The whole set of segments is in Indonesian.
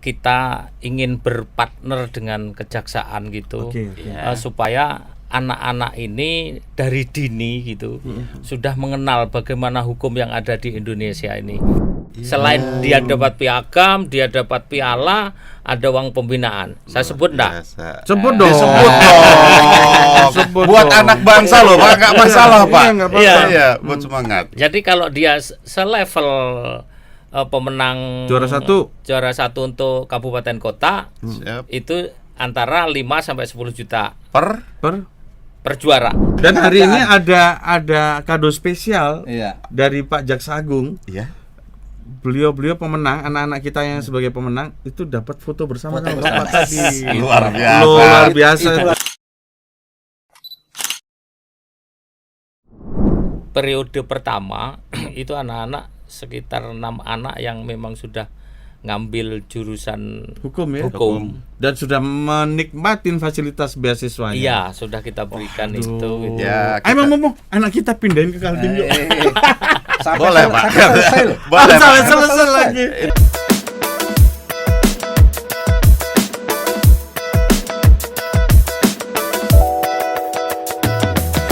kita ingin berpartner dengan kejaksaan gitu, supaya anak-anak ini dari dini gitu sudah mengenal bagaimana hukum yang ada di Indonesia ini. Selain dia dapat piagam, dia dapat piala, ada uang pembinaan. Saya sebut enggak? Sebut dong. Sebut buat dong. Anak bangsa loh, Pak, enggak masalah, Pak. Iya, buat semangat. Jadi kalau dia selevel pemenang juara satu untuk kabupaten kota, itu antara 5 sampai 10 juta per juara. Dan hari ini ada kado spesial dari Pak Jaksa Agung. Beliau pemenang, anak-anak kita yang sebagai pemenang itu dapat foto bersama dengan Bapak tadi. Luar biasa. Periode pertama itu anak-anak sekitar 6 anak yang memang sudah ngambil jurusan hukum. Dan sudah menikmati fasilitas beasiswanya. Iya, sudah kita berikan itu. Ya, kita... Emang anak kita pindahin ke Kaltim yuk. Boleh, Pak. Sampai selesai lagi.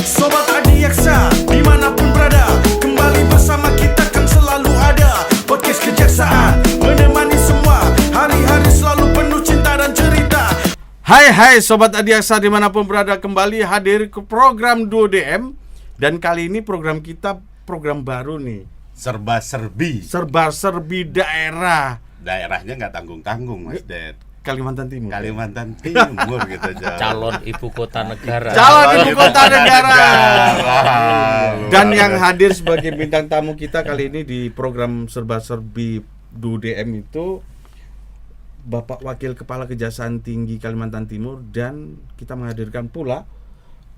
Sobat Adiaksa, dimanapun berada, kembali bersama kita kan selalu ada. Podcast Kejaksaan menemani semua, hari-hari selalu penuh cinta dan cerita. Hai Sobat Adiaksa dimanapun berada, kembali hadir ke program 2DM. Dan kali ini program kita program baru nih, serba-serbi daerah. Daerahnya nggak tanggung-tanggung, Mas Ded. Kalimantan Timur gitu aja. Calon ibu kota negara. Dan yang hadir sebagai bintang tamu kita kali ini di program serba-serbi 2DM itu Bapak Wakil Kepala Kejaksaan Tinggi Kalimantan Timur, dan kita menghadirkan pula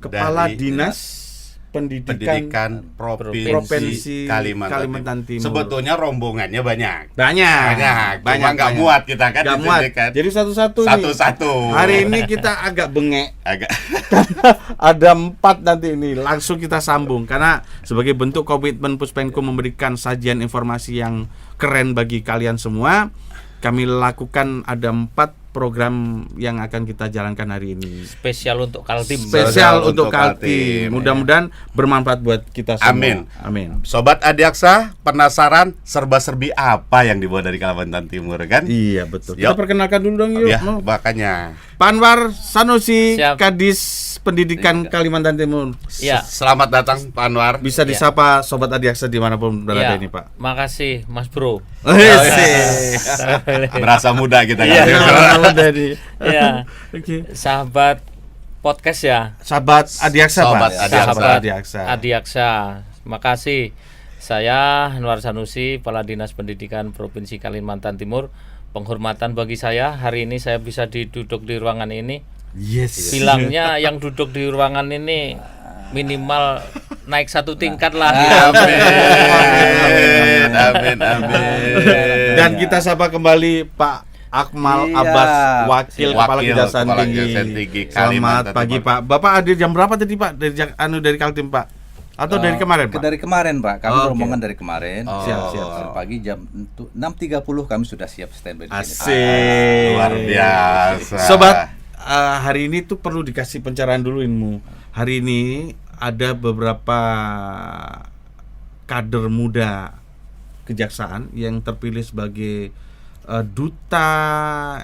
Kepala Dinas Pendidikan Provinsi Kalimantan Timur. Sebetulnya rombongannya banyak. Cuma nggak muat kita kan. Jadi satu-satu. Hari ini kita agak bengek. Ada 4 nanti ini. Langsung kita sambung karena sebagai bentuk komitmen Puspenko memberikan sajian informasi yang keren bagi kalian semua. Kami lakukan ada 4 program yang akan kita jalankan hari ini. Spesial untuk Kaltim. Mudah-mudahan bermanfaat buat kita semua. Amin. Sobat Adiaksa, penasaran serba-serbi apa yang dibawa dari Kalimantan Timur kan? Iya, betul. Kita perkenalkan dulu dong yuk. Makanya. Pak Anwar Sanusi, Kadis Pendidikan Kalimantan Timur. Ya. Selamat datang Pak Anwar. Bisa disapa Sobat Adiaksa dimanapun berada ini, Pak. Makasih Mas Bro. Berasa muda kita kan. Ya. Sahabat podcast ya. Sahabat Adiaksa, Pak. Sahabat Adiaksa. Makasih. Saya Anwar Sanusi, Kepala Dinas Pendidikan Provinsi Kalimantan Timur. Penghormatan bagi saya hari ini saya bisa duduk di ruangan ini. Yes. Bilangnya yang duduk di ruangan ini minimal naik 1 tingkat lah. Amin. Dan kita sapa kembali Pak Akmal Abbas, Wakil Kepala Kejaksaan Tinggi. Selamat pagi, Pak. Bapak hadir jam berapa tadi, Pak? Dari Kaltim, Pak? Atau dari kemarin, Pak? Dari kemarin, Pak. Kami rombongan dari kemarin. Siap. Pagi jam 6.30 kami sudah siap standby di sini. Asik. Luar biasa. Sobat, hari ini tuh perlu dikasih pencerahan dulu ilmu. Hari ini ada beberapa kader muda kejaksaan yang terpilih sebagai duta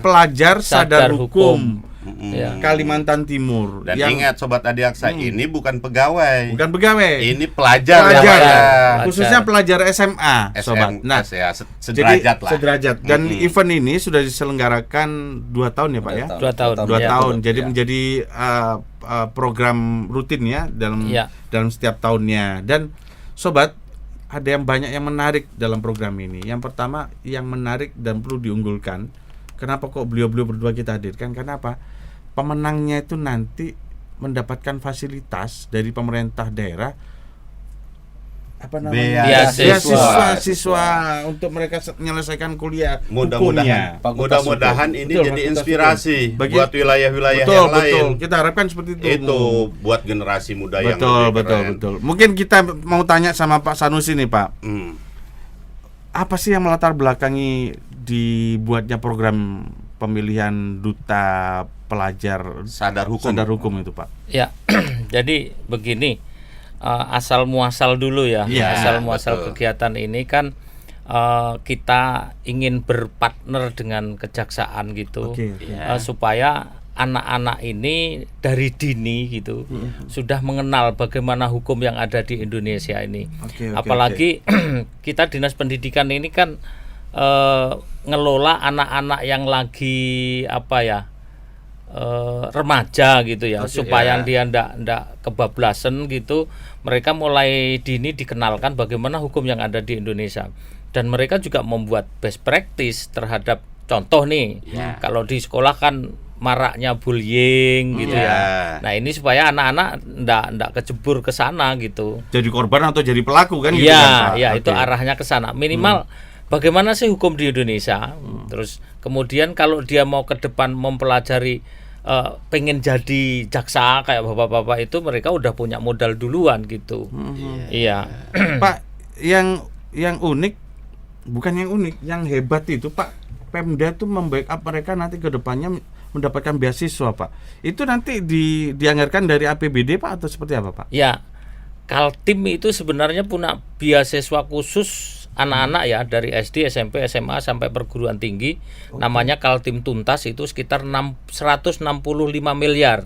pelajar sadar hukum Kalimantan Timur. Dan ingat Sobat Adiaksa, ini bukan pegawai. Ini pelajar. Khususnya pelajar SMA, Sobat. Nah, sederajat. Dan event ini sudah diselenggarakan 2 tahun ya, Pak ya? 2 tahun. Jadi menjadi program rutin ya dalam setiap tahunnya. Dan Sobat, ada yang banyak yang menarik dalam program ini. Yang pertama yang menarik dan perlu diunggulkan, kenapa kok beliau-beliau berdua kita hadirkan? Karena apa? Pemenangnya itu nanti mendapatkan fasilitas dari pemerintah daerah, beasiswa untuk mereka menyelesaikan kuliah. Mudah-mudahan ini jadi inspirasi buat wilayah-wilayah yang lain. Kita harapkan seperti itu. Itu buat generasi muda yang lebih keren. Betul. Mungkin kita mau tanya sama Pak Sanusi nih, Pak. apa sih yang melatar belakangi dibuatnya program pemilihan duta pelajar sadar hukum itu, Pak? Ya, jadi begini, asal muasal dulu ya, asal muasal kegiatan ini kan kita ingin berpartner dengan kejaksaan gitu, supaya anak-anak ini dari dini gitu sudah mengenal bagaimana hukum yang ada di Indonesia ini. Apalagi kita Dinas Pendidikan ini kan ngelola anak-anak yang lagi remaja gitu ya, supaya dia ndak kebablasan gitu. Mereka mulai dini dikenalkan bagaimana hukum yang ada di Indonesia, dan mereka juga membuat best practice terhadap contoh nih. Kalau di sekolah kan maraknya bullying gitu ya. Nah, ini supaya anak-anak ndak kecebur ke sana gitu. Jadi korban atau jadi pelaku kan gitu kan, Pak? Iya, itu arahnya ke sana. Minimal bagaimana sih hukum di Indonesia? Terus kemudian kalau dia mau ke depan mempelajari, pengen jadi jaksa kayak bapak-bapak itu, mereka udah punya modal duluan gitu. Iya. Pak, yang unik, bukan yang unik, yang hebat itu Pak, Pemda tuh membackup mereka nanti ke depannya mendapatkan beasiswa, Pak. Itu nanti dianggarkan dari APBD, Pak, atau seperti apa, Pak? Ya, Kaltim itu sebenarnya punya beasiswa khusus anak-anak ya, dari SD, SMP, SMA sampai perguruan tinggi. Namanya Kaltim Tuntas, itu sekitar 165 miliar.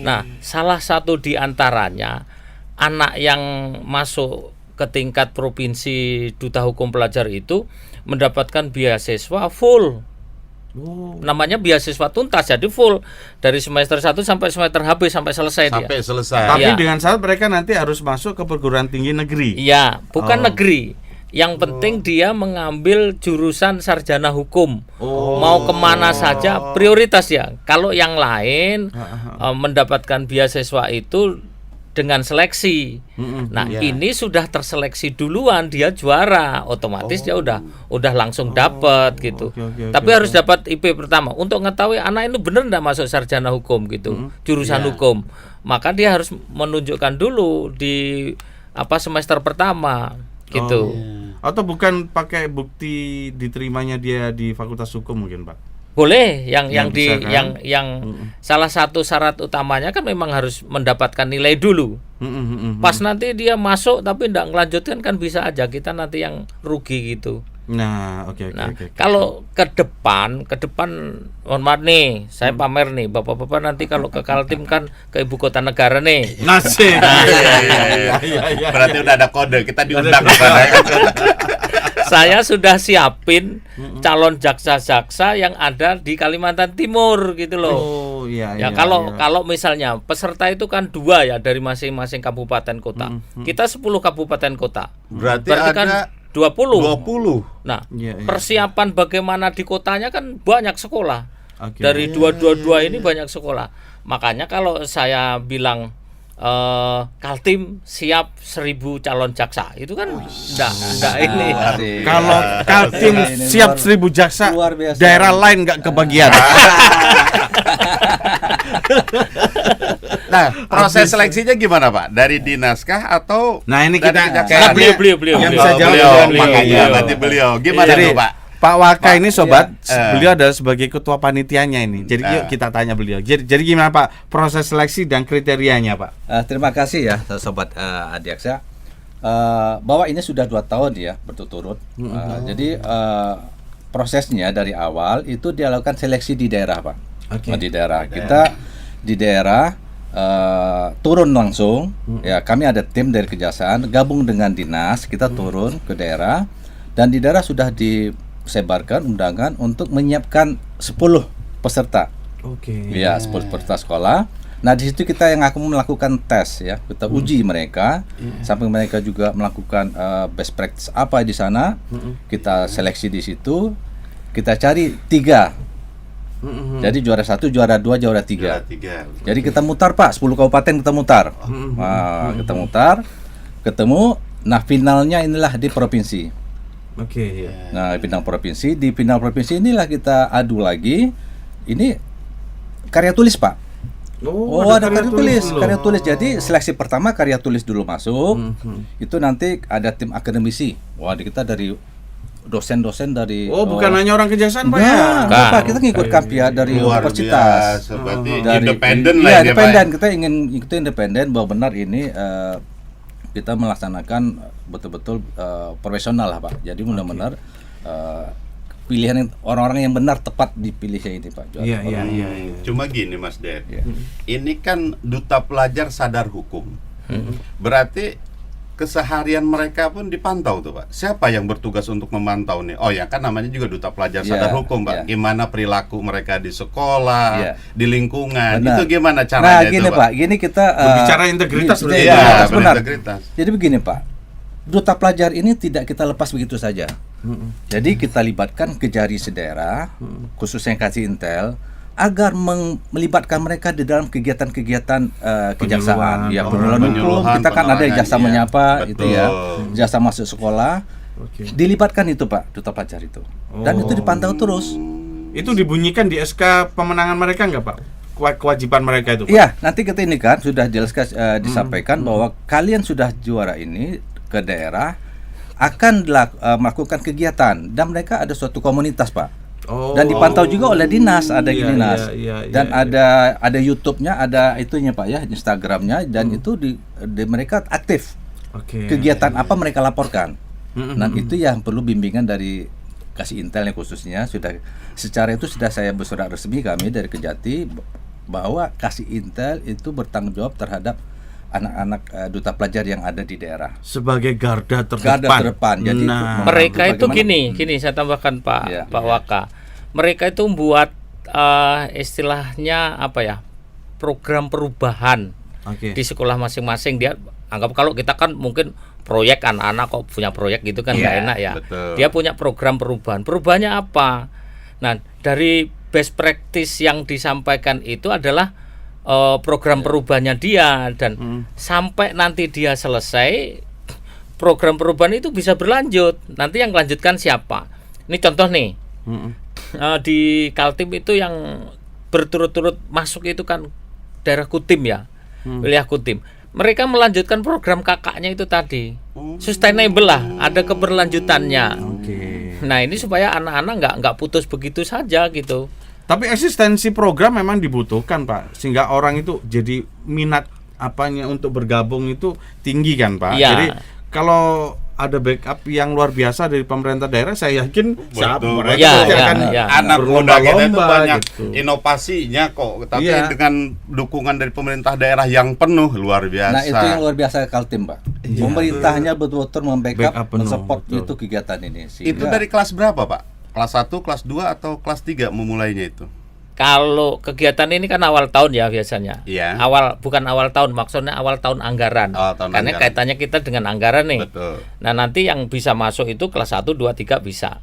Nah, salah satu di antaranya anak yang masuk ke tingkat provinsi Duta Hukum Pelajar itu mendapatkan beasiswa full. Namanya beasiswa tuntas, jadi full dari semester 1 sampai semester habis sampai selesai dia. Tapi dengan syarat mereka nanti harus masuk ke perguruan tinggi negeri. Iya, bukan negeri. Yang penting dia mengambil jurusan sarjana hukum. Mau kemana saja prioritas ya. Kalau yang lain mendapatkan beasiswa itu dengan seleksi. Nah, ini sudah terseleksi duluan, dia juara, otomatis dia udah langsung dapat gitu. Tapi harus dapat IP pertama untuk mengetahui anak itu benar enggak masuk sarjana hukum gitu, jurusan hukum. Maka dia harus menunjukkan dulu di semester pertama gitu. Atau bukan pakai bukti diterimanya dia di Fakultas Hukum mungkin, Pak? Boleh, yang salah satu syarat utamanya kan memang harus mendapatkan nilai dulu. Pas nanti dia masuk tapi tidak melanjutkan kan bisa aja kita nanti yang rugi gitu. Nah, oke. Kalau ke depan, mohon maaf nih, saya pamer nih, bapak-bapak nanti kalau ke Kaltim kan ke ibu kota negara nih. Nasib. Berarti udah ada kode, kita diundang ke sana. Saya sudah siapin calon jaksa-jaksa yang ada di Kalimantan Timur gitu loh. Kalau misalnya peserta itu kan 2 ya dari masing-masing kabupaten kota. Kita 10 kabupaten kota. Berarti kan 20. Nah, persiapan bagaimana di kotanya kan banyak sekolah. Dari 222 ini banyak sekolah. Makanya kalau saya bilang Kaltim siap 1000 calon jaksa, itu kan enggak ini. Kalau Kaltim siap 1000 jaksa, daerah lain enggak kebagian. Nah, proses seleksinya gimana, Pak? Dari dinaskah atau? Nah, ini kita beliau yang bisa jawab. Makanya nanti beliau. Gimana tuh, Pak? Pak Waka ini sobat, beliau adalah sebagai ketua panitianya ini. Jadi yuk kita tanya beliau. Jadi gimana Pak proses seleksi dan kriterianya, Pak? Terima kasih ya sobat Adiaksa. Bahwa ini sudah 2 tahun ya berturut-turut. Jadi prosesnya dari awal itu dilakukan seleksi di daerah, Pak. Di daerah kita di daerah turun langsung. Ya, kami ada tim dari Kejaksaan gabung dengan dinas, kita turun ke daerah dan di daerah sudah disebarkan undangan untuk menyiapkan 10 peserta. Ya, 10 peserta sekolah. Nah, di situ kita yang akan melakukan tes ya. Kita uji mereka sampai mereka juga melakukan best practice apa di sana. Kita seleksi di situ. Kita cari 3. Jadi juara 1, juara 2, juara 3. Jadi kita mutar, Pak, 10 kabupaten kita mutar. Nah, kita mutar, ketemu. Nah, finalnya inilah di provinsi. Nah, di final provinsi inilah kita adu lagi. Ini karya tulis, Pak. Ada karya tulis. Jadi seleksi pertama karya tulis dulu masuk. Itu nanti ada tim akademisi. Wah, kita dari dosen-dosen dari bukan hanya orang kejaksaan Pak ya? Enggak, Pak, kita ngikut Kampia dari universitas. Berarti Dari independen lah iya, ini, independen. Pak. Kita ingin ikuti independen bahwa benar ini kita melaksanakan betul-betul profesional lah Pak. Jadi benar-benar pilihan yang, orang-orang yang benar tepat dipilihnya ini Pak. Iya. Cuma gini Mas Der, ini kan duta pelajar sadar hukum. Berarti keseharian mereka pun dipantau tuh Pak. Siapa yang bertugas untuk memantau nih? Oh ya kan namanya juga duta pelajar sadar hukum Pak. Gimana perilaku mereka di sekolah, di lingkungan. Benar. Itu gimana caranya gini itu Pak, gini kita bicara integritas berarti. Iya, benar. Berintegritas. Jadi begini Pak, duta pelajar ini tidak kita lepas begitu saja. Jadi kita libatkan Kejari sedaerah, khususnya Kasih Intel, agar melibatkan mereka di dalam kegiatan-kegiatan kejaksaan. Pengelolaan hukum, kita kan ada jasa menyapa, itu ya, jasa masuk sekolah, dilibatkan itu Pak, duta pelajar itu, dan itu dipantau terus. Itu dibunyikan di SK pemenangan mereka nggak Pak? Kewajiban mereka itu Pak? Iya, nanti kita ini kan sudah jelaskan disampaikan bahwa kalian sudah juara ini ke daerah akan melakukan kegiatan dan mereka ada suatu komunitas Pak. Dan dipantau juga oleh dinas, ada dinas. Dan ada YouTube-nya, ada itunya Pak ya, Instagram-nya, dan itu di mereka aktif. Kegiatan apa mereka laporkan. Dan itu yang perlu bimbingan dari Kasih Intel yang khususnya sudah secara itu sudah saya bersurat resmi kami dari Kejati bahwa Kasih Intel itu bertanggung jawab terhadap anak-anak duta pelajar yang ada di daerah sebagai garda terdepan. Jadi mereka itu gini saya tambahkan Pak Waka. Mereka itu membuat istilahnya apa ya, program perubahan di sekolah masing-masing. Dia anggap kalau kita kan mungkin proyek anak-anak kok punya proyek gitu kan nggak enak ya. Betul. Dia punya program perubahan. Perubahannya apa? Nah, dari best practice yang disampaikan itu adalah program perubahannya dia, dan sampai nanti dia selesai program perubahan itu bisa berlanjut. Nanti yang lanjutkan siapa? Ini contoh nih, di Kaltim itu yang berturut-turut masuk itu kan daerah Kutim ya, wilayah Kutim. Mereka melanjutkan program kakaknya itu tadi, sustainable lah, ada keberlanjutannya. Nah ini supaya anak-anak nggak putus begitu saja gitu. Tapi eksistensi program memang dibutuhkan Pak, sehingga orang itu jadi minat apanya untuk bergabung itu tinggi kan Pak. Jadi kalau ada backup yang luar biasa dari pemerintah daerah, saya yakin mereka akan anak muda kita itu banyak gitu. Inovasinya kok, tapi dengan dukungan dari pemerintah daerah yang penuh luar biasa. Nah itu yang luar biasa Kaltim Pak. Pemerintahnya betul-betul membackup, mensupport itu kegiatan ini. Itu dari kelas berapa Pak? Kelas 1, kelas 2 atau kelas 3 memulainya itu? Kalau kegiatan ini kan awal tahun ya biasanya. Bukan awal tahun, maksudnya awal tahun anggaran. Karena kaitannya kita dengan anggaran nih. Betul. Nah, nanti yang bisa masuk itu kelas 1, 2, 3 bisa.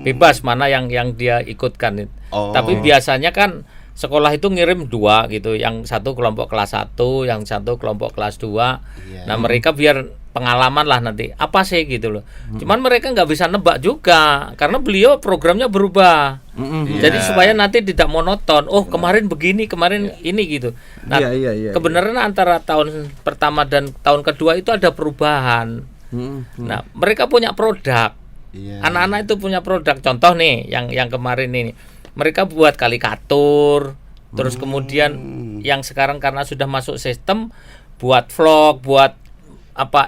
Bebas mana yang dia ikutkan. Tapi biasanya kan sekolah itu ngirim 2 gitu. Yang satu kelompok kelas 1, yang satu kelompok kelas 2. Nah, mereka biar pengalaman lah nanti apa sih gitu loh. Cuman mereka nggak bisa nebak juga karena beliau programnya berubah. Jadi supaya nanti tidak monoton. Oh kemarin begini, kemarin ini gitu. Nah kebenaran antara tahun pertama dan tahun kedua itu ada perubahan. Nah mereka punya produk. Anak-anak itu punya produk. Contoh nih yang kemarin ini mereka buat karikatur. Terus kemudian yang sekarang karena sudah masuk sistem buat vlog, buat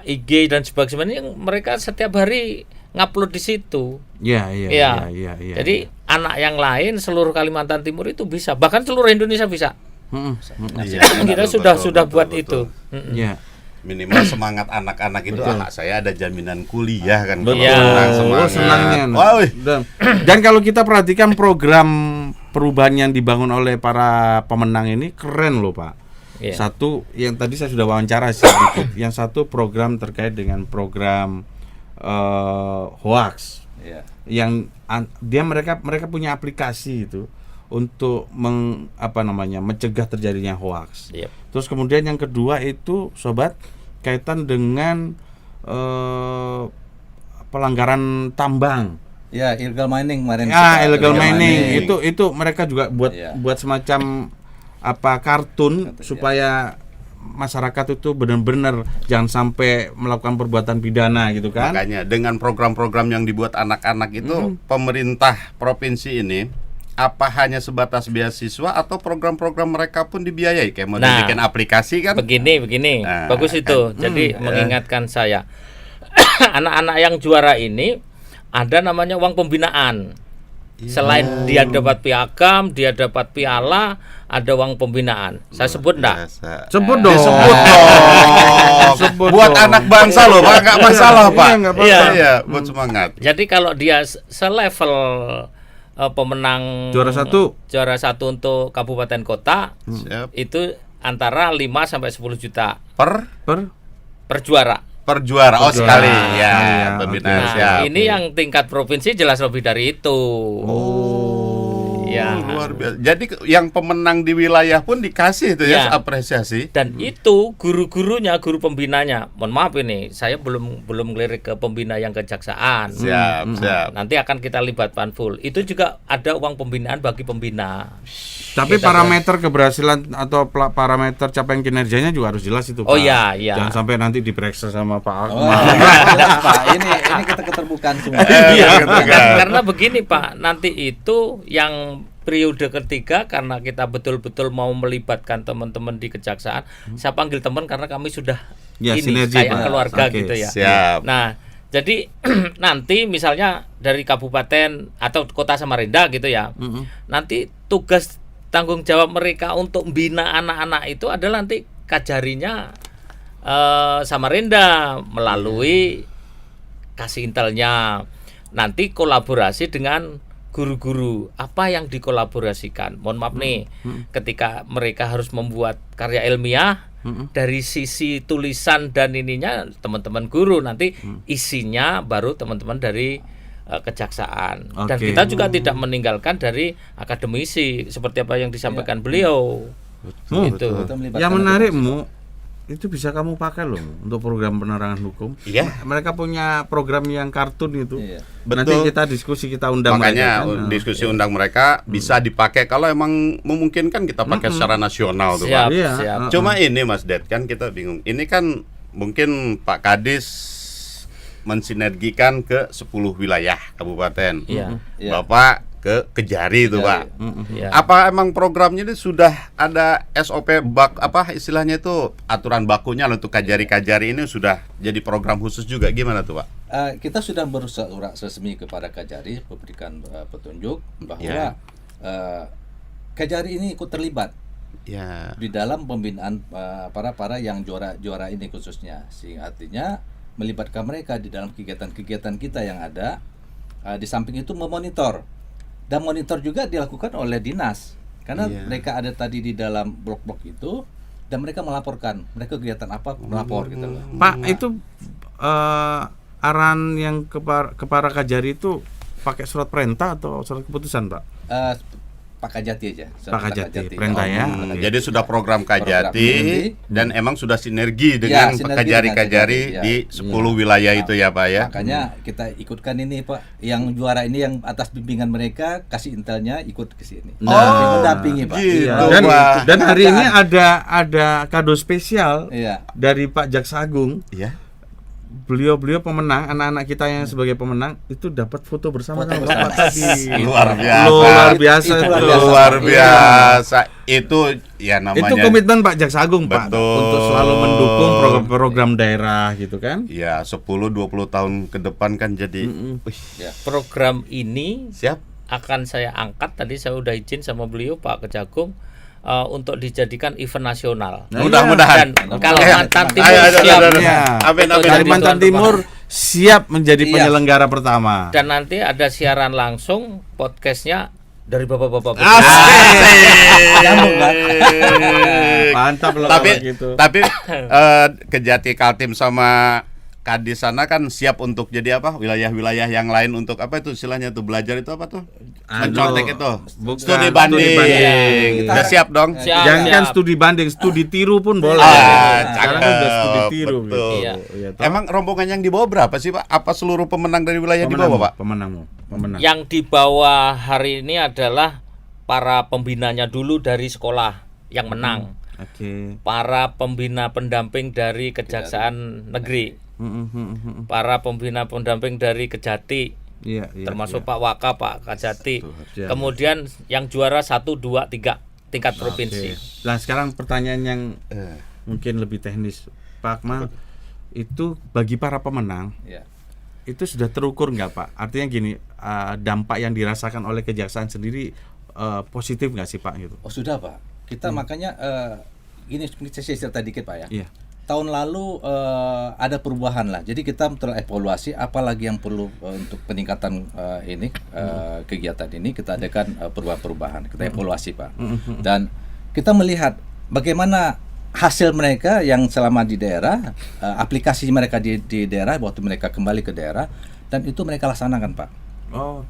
IG dan sebagainya, yang mereka setiap hari ngupload di situ. Jadi anak yang lain seluruh Kalimantan Timur itu bisa, bahkan seluruh Indonesia bisa. Kita sudah buat itu. Minimal semangat anak-anak itu. Anak saya ada jaminan kuliah kan. Senangnya. Dan kalau kita perhatikan program perubahan yang dibangun oleh para pemenang ini keren loh Pak. Satu yang tadi saya sudah wawancara sedikit. Yang satu program terkait dengan program hoax. Yang mereka punya aplikasi itu untuk mencegah terjadinya hoax. Terus kemudian yang kedua itu sobat kaitan dengan pelanggaran tambang. Illegal mining kemarin. Illegal mining. Itu mereka juga buat semacam kartun supaya masyarakat itu benar-benar jangan sampai melakukan perbuatan pidana gitu kan. Makanya dengan program-program yang dibuat anak-anak itu pemerintah provinsi ini apa hanya sebatas beasiswa atau program-program mereka pun dibiayai kayak mau bikin aplikasi kan? Begini, bagus itu. Jadi mengingatkan saya, anak-anak yang juara ini ada namanya uang pembinaan. Selain dia dapat piagam, dia dapat piala, ada uang pembinaan. Saya sebut enggak? Sebut dong. Sebut buat anak bangsa loh, Pak, enggak masalah, Pak. Iya, buat semangat. Jadi kalau dia selevel pemenang Juara satu untuk kabupaten kota, itu antara 5 sampai 10 juta per juara. Per juara, sekali ya, pembinaan. Nah, ini yang tingkat provinsi jelas lebih dari itu. Ya. Luar biasa. Jadi yang pemenang di wilayah pun dikasih itu ya apresiasi. Dan itu guru-gurunya, guru pembinanya. Mohon maaf ini, saya belum ngelirik ke pembina yang kejaksaan. Siap. Nanti akan kita libatkan full. Itu juga ada uang pembinaan bagi pembina. Tapi parameter keberhasilan atau parameter capaian kinerjanya juga harus jelas itu, Pak. Oh iya. Jangan sampai nanti diperiksa sama Pak Akmal. Pak, ini kita keterbukaan semua. Karena begini Pak, nanti itu yang periode ketiga karena kita betul-betul mau melibatkan teman-teman di kejaksaan, saya panggil teman karena kami sudah sinergi, kayak keluarga gitu ya. Siap. Nah, jadi nanti misalnya dari kabupaten atau kota Samarinda gitu ya, nanti tugas tanggung jawab mereka untuk membina anak-anak itu adalah nanti Kajarinya Samarinda melalui kasih intelnya, nanti kolaborasi dengan guru-guru. Apa yang dikolaborasikan? Mohon maaf nih, ketika mereka harus membuat karya ilmiah, dari sisi tulisan dan ininya teman-teman guru, nanti isinya baru teman-teman dari kejaksaan. Dan kita juga tidak meninggalkan dari akademisi seperti apa yang disampaikan beliau. Betul. Yang menarikmu itu bisa kamu pakai loh untuk program penerangan hukum. Iya. Mereka punya program yang kartun itu. Iya. Nanti kita diskusi, kita undang makanya mereka. Diskusi undang mereka bisa dipakai kalau emang memungkinkan kita pakai secara nasional tuh, Pak. Siap. Cuma ini Mas Ded, kan kita bingung. Ini kan mungkin Pak Kadis mensinergikan ke 10 wilayah kabupaten. Iya. Bapak ke Kejari itu, Pak. Iya. Apa emang programnya ini sudah ada SOP apa istilahnya itu aturan bakunya untuk Kajari-Kajari ini sudah jadi program khusus juga gimana tuh, Pak? Kita sudah bersurat resmi kepada Kajari memberikan petunjuk bahwa Kajari ini ikut terlibat di dalam pembinaan para yang juara ini khususnya, sehingga artinya melibatkan mereka di dalam kegiatan-kegiatan kita yang ada. Di samping itu memonitor, dan monitor juga dilakukan oleh dinas karena mereka ada tadi di dalam blok-blok itu dan mereka melaporkan mereka kegiatan apa melapor gitu loh. Pak, itu arahan yang ke para Kajari itu pakai surat perintah atau surat keputusan, Pak? Pak Kajati aja. Pak Kajati, perintah ya. Jadi sudah program Kajati dan emang sudah sinergi dengan Kajari-Kajari di 10 wilayah itu ya, Pak ya. Makanya kita ikutkan ini, Pak. Yang juara ini yang atas bimbingan mereka kasih intelnya ikut ke sini. Mendampingi, Pak. Gitu, dan hari ini ada kado spesial dari Pak Jaksa Agung. Iya. Beliau pemenang, anak-anak kita yang sebagai pemenang itu dapat foto bersama sama Bapak tadi. Luar biasa. Itu ya namanya. Itu komitmen Pak Jaksa Agung, Pak, Betul. untuk selalu mendukung program daerah gitu kan. Ya, 10-20 tahun ke depan kan jadi Program ini siap akan saya angkat, tadi saya udah izin sama beliau Pak Kejagung untuk dijadikan event nasional. Mudah-mudahan. Dan Kalimantan Timur siap. Kalimantan Timur siap menjadi penyelenggara pertama. Dan nanti ada siaran langsung podcastnya dari bapak-bapak. Mantap loh gitu. Tapi Kejati Kaltim sama Kadis sana kan siap untuk jadi apa? Wilayah-wilayah yang lain untuk apa itu istilahnya tuh belajar itu apa tuh? Mencontek itu. Studi banding. Udah siap dong? Jangan kan studi banding, studi tiru pun boleh. Sekarang kan udah studi tiru. Betul. Iya. Emang rombongan yang dibawa berapa sih, Pak? Apa seluruh pemenang dari wilayah dibawa, Pak? Pemenang. Yang dibawa hari ini adalah para pembinanya dulu dari sekolah yang menang. para pembina pendamping dari Kejaksaan Negeri, para pembina pendamping dari Kejati, termasuk Pak Waka, Pak Kajati. Kemudian yang juara 1, 2, 3 tingkat provinsi. Nah sekarang pertanyaan yang mungkin lebih teknis, Pak Akmal, itu bagi para pemenang itu sudah terukur nggak Pak? Artinya gini, dampak yang dirasakan oleh kejaksaan sendiri positif nggak sih Pak gitu? Oh sudah Pak, kita makanya ini saya cerita dikit Pak ya. Iya. Tahun lalu ada perubahan lah, jadi kita terevaluasi apalagi yang perlu untuk peningkatan kegiatan ini, kita adakan perubahan-perubahan, kita evaluasi Pak. Dan kita melihat bagaimana hasil mereka yang selama di daerah, aplikasi mereka di daerah waktu mereka kembali ke daerah, dan itu mereka laksanakan Pak.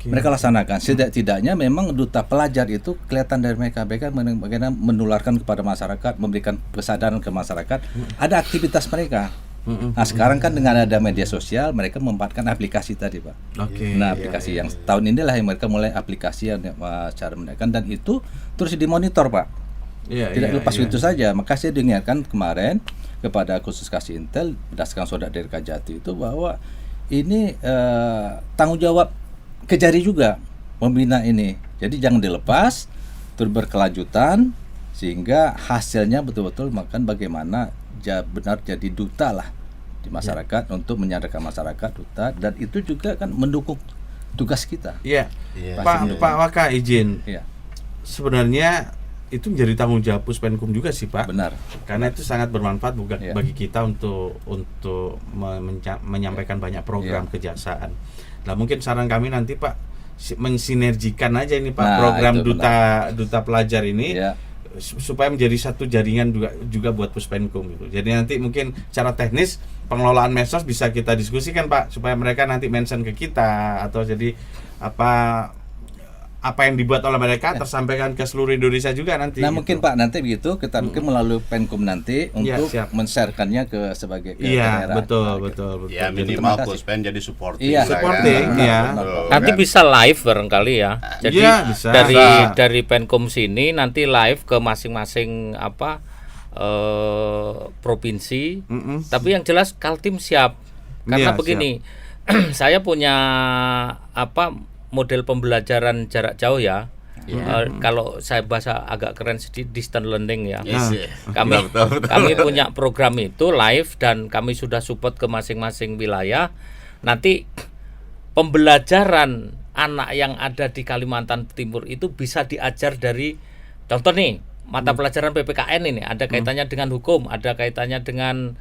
Mereka laksanakan. Setidaknya memang duta pelajar itu kelihatan dari mereka bagaimana menularkan kepada masyarakat, memberikan kesadaran ke masyarakat. Ada aktivitas mereka. Nah sekarang kan dengan ada media sosial, mereka memanfaatkan aplikasi tadi Pak. Nah aplikasi yang tahun inilah yang mereka mulai aplikasi yang cara menaikkan, dan itu terus dimonitor Pak. Tidak lepas itu saja. Maka saya dengarkan kemarin kepada khusus kasih intel berdasarkan surat dari Kajati itu bahwa ini tanggung jawab Kejari juga membina ini. Jadi jangan dilepas, terus berkelanjutan sehingga hasilnya betul-betul makan bagaimana benar jadi duta lah di masyarakat untuk menyadarkan masyarakat duta, dan itu juga kan mendukung tugas kita. Pak Waka izin. Sebenarnya itu menjadi tanggung jawab Puspenkum juga sih Pak. Benar. Karena itu sangat bermanfaat bagi kita untuk menyampaikan banyak program kejaksaan. Nah mungkin saran kami nanti Pak mensinergikan aja ini Pak program duta pelajar ini supaya menjadi satu jaringan juga buat Puspenkum gitu. Jadi nanti mungkin secara teknis pengelolaan medsos bisa kita diskusikan Pak, supaya mereka nanti mention ke kita, atau jadi apa yang dibuat oleh mereka tersampaikan ke seluruh Indonesia juga nanti. Nah mungkin Pak nanti begitu kita mungkin melalui Penkum nanti untuk men-share-kannya ke sebagai daerah. Betul. Ya minimal Puspen jadi supporting. Nanti bisa live barangkali ya. Jadi bisa. dari Penkum sini nanti live ke masing-masing provinsi. Tapi yang jelas Kaltim siap. Karena begini, saya punya model pembelajaran jarak jauh ya. Kalau saya bahasa agak keren sedikit, distance learning ya. Kami punya program itu live dan kami sudah support ke masing-masing wilayah. Nanti pembelajaran anak yang ada di Kalimantan Timur itu bisa diajar dari, contoh nih, mata pelajaran PPKN ini ada kaitannya dengan hukum, ada kaitannya dengan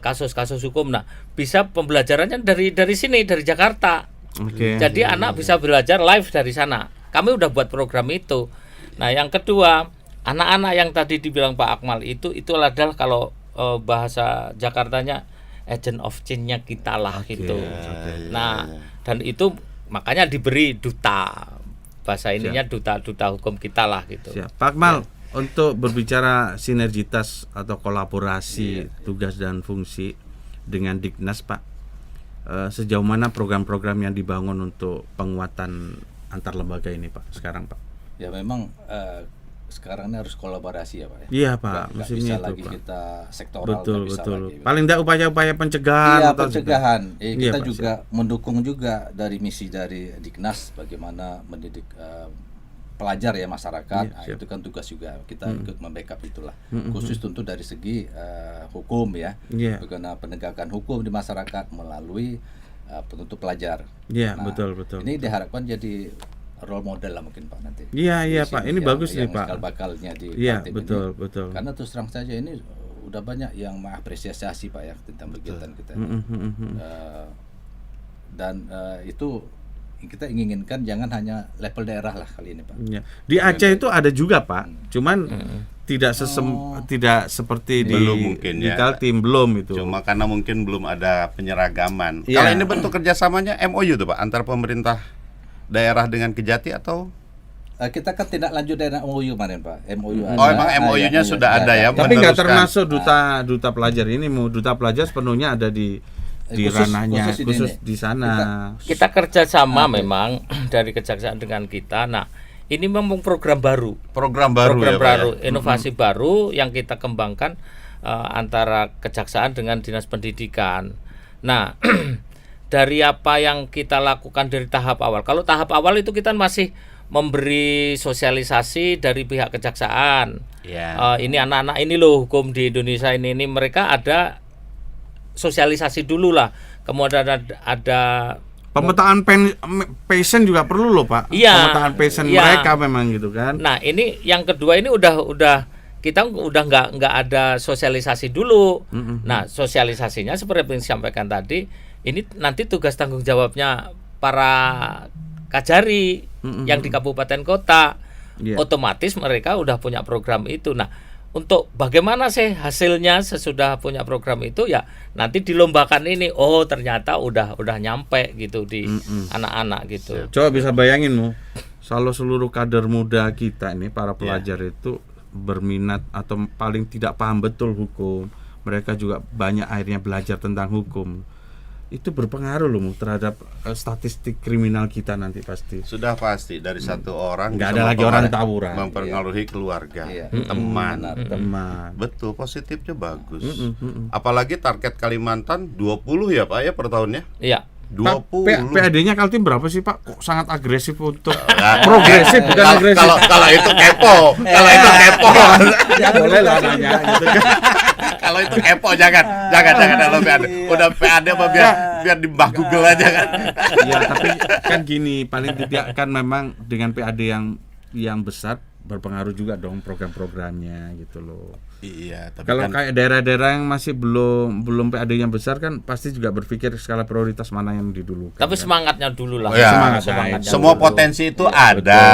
kasus-kasus hukum. Nah, bisa pembelajarannya dari sini, dari Jakarta. Jadi anak bisa belajar live dari sana. Kami udah buat program itu. Nah, yang kedua, anak-anak yang tadi dibilang Pak Akmal itu adalah kalau bahasa Jakartanya agent of change-nya kita lah gitu. Nah, dan itu makanya diberi duta. Bahasa ininya duta hukum kita lah gitu. Pak Akmal, untuk berbicara sinergitas atau kolaborasi tugas dan fungsi dengan Dignas Pak, sejauh mana program-program yang dibangun untuk penguatan antar lembaga ini Pak sekarang Pak? Ya memang sekarang ini harus kolaborasi ya Pak ya. Iya Pak, nggak bisa lagi Pak. Kita sektoral. Betul. Lagi, paling tidak upaya-upaya pencegahan. Iya pencegahan. Kita Pak, juga mendukung juga dari misi dari Dignas bagaimana mendidik pelajar ya masyarakat. Itu kan tugas juga kita ikut membackup itulah. Khusus tentu dari segi hukum ya. Bagaimana penegakan hukum di masyarakat melalui penuntut pelajar. Betul. Ini diharapkan jadi role model lah mungkin Pak nanti. Iya Pak, ini bagus nih Pak. Bakal-bakalnya di betul. Karena terus terang saja ini udah banyak yang mengapresiasi Pak ya tentang kegiatan kita. Dan itu kita inginkan jangan hanya level daerah lah kali ini Pak. Di Aceh itu ada juga Pak, cuman tidak seperti belum mungkin di Kaltim belum itu. Cuma karena mungkin belum ada penyeragaman. Kalau ini bentuk kerjasamanya MOU tuh Pak, antar pemerintah daerah dengan Kejati atau? Kita kan tidak lanjut dengan MOU kemarin Pak. MOU ada. Emang MOU-nya sudah ada ya. Tapi nggak termasuk duta pelajar ini. Duta pelajar sepenuhnya ada di ranahnya khusus di sana. Kita kerjasama memang dari kejaksaan dengan kita. Nah, Ini memang program baru. Program baru ya, Pak, ya? Inovasi baru yang kita kembangkan antara kejaksaan dengan dinas pendidikan. Nah, dari apa yang kita lakukan dari tahap awal. Kalau tahap awal itu kita masih memberi sosialisasi dari pihak kejaksaan. Ini anak-anak ini loh hukum di Indonesia ini mereka ada sosialisasi dulu lah. Kemudian ada pemetaan passion juga perlu loh Pak. Iya, pemetaan passion mereka memang gitu kan. Nah ini yang kedua ini udah kita udah nggak ada sosialisasi dulu. Nah sosialisasinya seperti yang disampaikan tadi, ini nanti tugas tanggung jawabnya para kajari yang di kabupaten kota. Otomatis mereka udah punya program itu. Nah untuk bagaimana sih hasilnya sesudah punya program itu ya nanti dilombakan ini, oh ternyata udah nyampe gitu di anak-anak gitu. Coba bisa bayangin kalau seluruh kader muda kita ini para pelajar itu berminat atau paling tidak paham betul hukum, mereka juga banyak akhirnya belajar tentang hukum. Itu berpengaruh loh terhadap statistik kriminal kita nanti pasti. Sudah pasti dari satu orang nggak ada lagi orang tawuran, mempengaruhi keluarga, teman. Betul, positifnya bagus. Apalagi target Kalimantan 20 ya Pak ya per tahunnya. Iya. 20. PAD-nya Kaltim berapa sih Pak? Kok sangat agresif untuk progresif bukan agresif. Kalau itu kepo, kalau itu kepo. Boleh lah nanya gitu kan. Kalau itu kepo jangan kalau PAD. Udah PAD apa biar di bawah Google aja kan. Iya, tapi kan gini, paling tidak kan memang dengan PAD yang besar berpengaruh juga dong program-programnya gitu loh. Iya, tapi kalau kan kayak daerah-daerah yang masih belum PAD yang besar kan pasti juga berpikir skala prioritas mana yang didulukan. Tapi kan? semangatnya dulu lah. Semangatnya semua dulu. Potensi itu ada.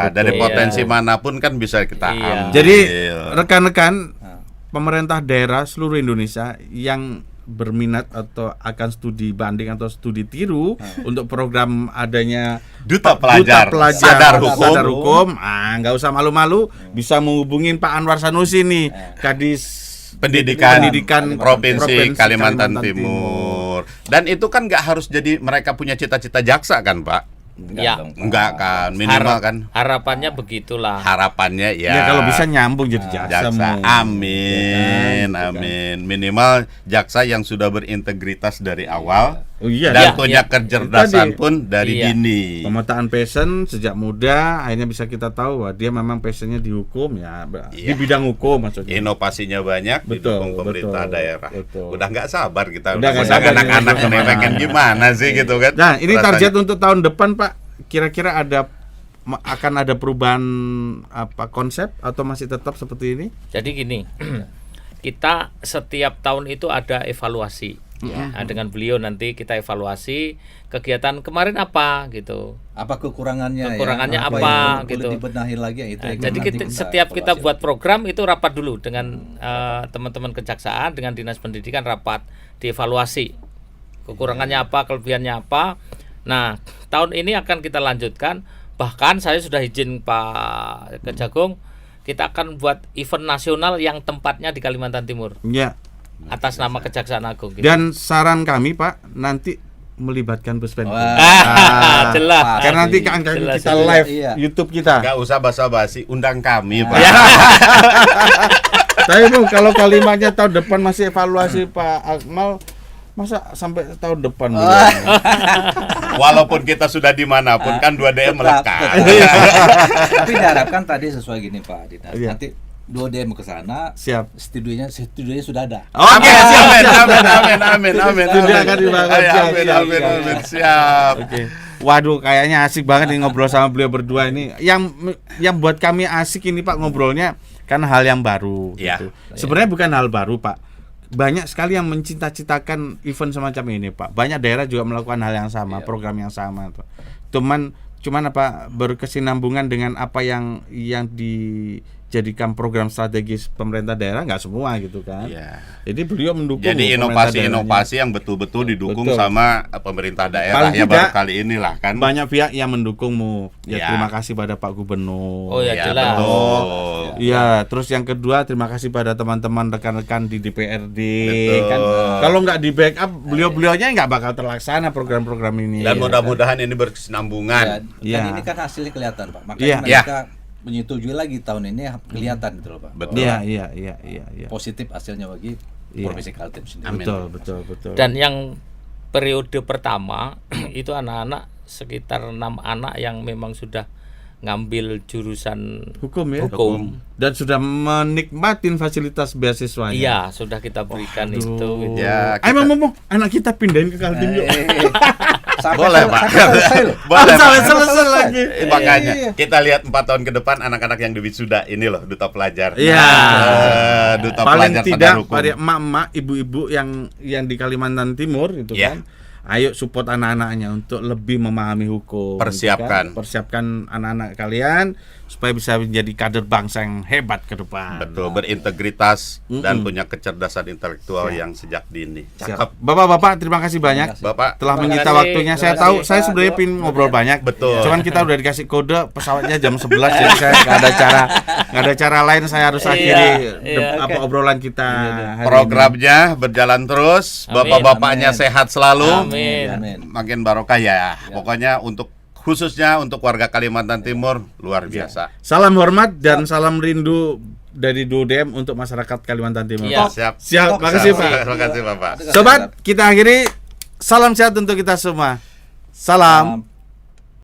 Betul. Dari potensi manapun kan bisa kita ambil. Jadi rekan-rekan pemerintah daerah seluruh Indonesia yang berminat atau akan studi banding atau studi tiru untuk program adanya Duta Pelajar Sadar Hukum, nggak usah malu-malu, bisa menghubungin Pak Anwar Sanusi nih, Kadis Pendidikan Provinsi Kalimantan Timur. Dan itu kan nggak harus jadi mereka punya cita-cita jaksa kan Pak? Enggak kan, minimal kan. Harapannya begitulah. Harapannya ya kalau bisa nyambung jadi jaksa. Amin. Minimal jaksa yang sudah berintegritas dari awal. Dan punya kecerdasan pun dari dini. Pemetaan passion sejak muda, akhirnya bisa kita tahu bahwa dia memang passionnya di hukum di bidang hukum maksudnya. Inovasinya banyak, didukung pemerintah daerah. Udah nggak sabar kita udah anak-anak pengen gimana sih gitu kan. Nah ini target untuk tahun depan Pak, kira-kira akan ada perubahan konsep atau masih tetap seperti ini? Jadi gini, kita setiap tahun itu ada evaluasi. Nah, dengan beliau nanti kita evaluasi kegiatan kemarin apa gitu. Apa kekurangannya apa gitu. Perlu dibenahi lagi itu. Jadi setiap kita buat program itu rapat dulu dengan teman-teman kejaksaan, dengan dinas pendidikan, rapat dievaluasi. Kekurangannya apa, kelebihannya apa. Nah, tahun ini akan kita lanjutkan. Bahkan saya sudah izin Pak Kejagung, kita akan buat event nasional yang tempatnya di Kalimantan Timur. Iya. Atas nama Kejaksaan Agung gitu. Dan saran kami Pak, nanti melibatkan Puspenkum. Jelas. Karena nanti kita live YouTube kita. Gak usah basa-basi, undang kami Pak. Tapi kalau kalimatnya tahun depan masih evaluasi Pak Akmal, masa sampai tahun depan? Walaupun kita sudah dimanapun kan 2DM melekat. Tapi diharapkan tadi sesuai gini Pak Dinas. Nanti 2DM ke sana, siap. Studionya sudah ada. Oke, amin. Studio akan dibangun. Amin. Siap. Oke. Waduh, kayaknya asik banget nih ngobrol sama beliau berdua ini. Yang buat kami asik ini Pak ngobrolnya karena hal yang baru. Gitu. Sebenarnya bukan hal baru Pak. Banyak sekali yang mencita-citakan event semacam ini Pak. Banyak daerah juga melakukan hal yang sama, program yang sama. Cuman berkesinambungan dengan apa yang dijadikan program strategis pemerintah daerah, nggak semua gitu kan. Jadi beliau mendukung. Jadi inovasi yang betul-betul didukung sama pemerintah daerah ya, baru kali inilah kan. Banyak pihak yang mendukungmu. Terima kasih pada Pak Gubernur. Oh ya jelas. Betul. Iya, terus yang kedua terima kasih pada teman-teman rekan-rekan di DPRD. Betul. Kan, kalau nggak di backup beliau-beliaunya nggak bakal terlaksana program-program ini. Dan mudah-mudahan ini berkesinambungan. Dan ini kan hasilnya kelihatan Pak. Makanya Iya. mereka menyetujui lagi tahun ini kelihatan gitu loh Pak. Betul. Iya. Positif hasilnya bagi Provinsi Kaltim sendiri. Betul. Dan yang periode pertama itu anak-anak sekitar 6 anak yang memang sudah ngambil jurusan Hukum ya. hukum. Dan sudah menikmatin fasilitas beasiswanya. Iya, sudah kita berikan itu. Gitu. Ya, Ayo mau anak kita pindahin ke Kaltim yuk. Boleh, Pak. Selesai loh. Boleh, Pak. Sampai selesai lagi. Makanya kita lihat 4 tahun ke depan anak-anak yang di wisuda ini loh duta pelajar. Iya. Duta Paling pelajar tidak sadar hukum. pada emak-emak, ibu-ibu yang di Kalimantan Timur itu Iya. kan. Ayo support anak-anaknya untuk lebih memahami hukum. Persiapkan. gitu kan. Persiapkan anak-anak kalian supaya bisa menjadi kader bangsa yang hebat ke depan. Betul, berintegritas dan punya kecerdasan intelektual yang sejak dini. Siap. Cakep. Bapak-bapak terima kasih banyak. Bapak, Telah Terima menyita kasih. waktunya. Terima Saya kasih. tahu saya sebenarnya pengen ngobrol banyak. Betul. Cuman kita udah dikasih kode pesawatnya jam 11 jadi saya nggak ada cara lain, saya harus Iya, akhiri iya, apa obrolan kita hari programnya berjalan terus, Amin. bapak-bapaknya Amin. sehat selalu. Amin. Makin barokah ya. Pokoknya khususnya untuk warga Kalimantan Timur luar biasa. ini. Salam hormat dan salam rindu dari DUDM untuk masyarakat Kalimantan Timur. Iya. Siap, makasih Pak. Terima kasih Bapak. Sobat, kita akhiri salam sehat untuk kita semua. Salam.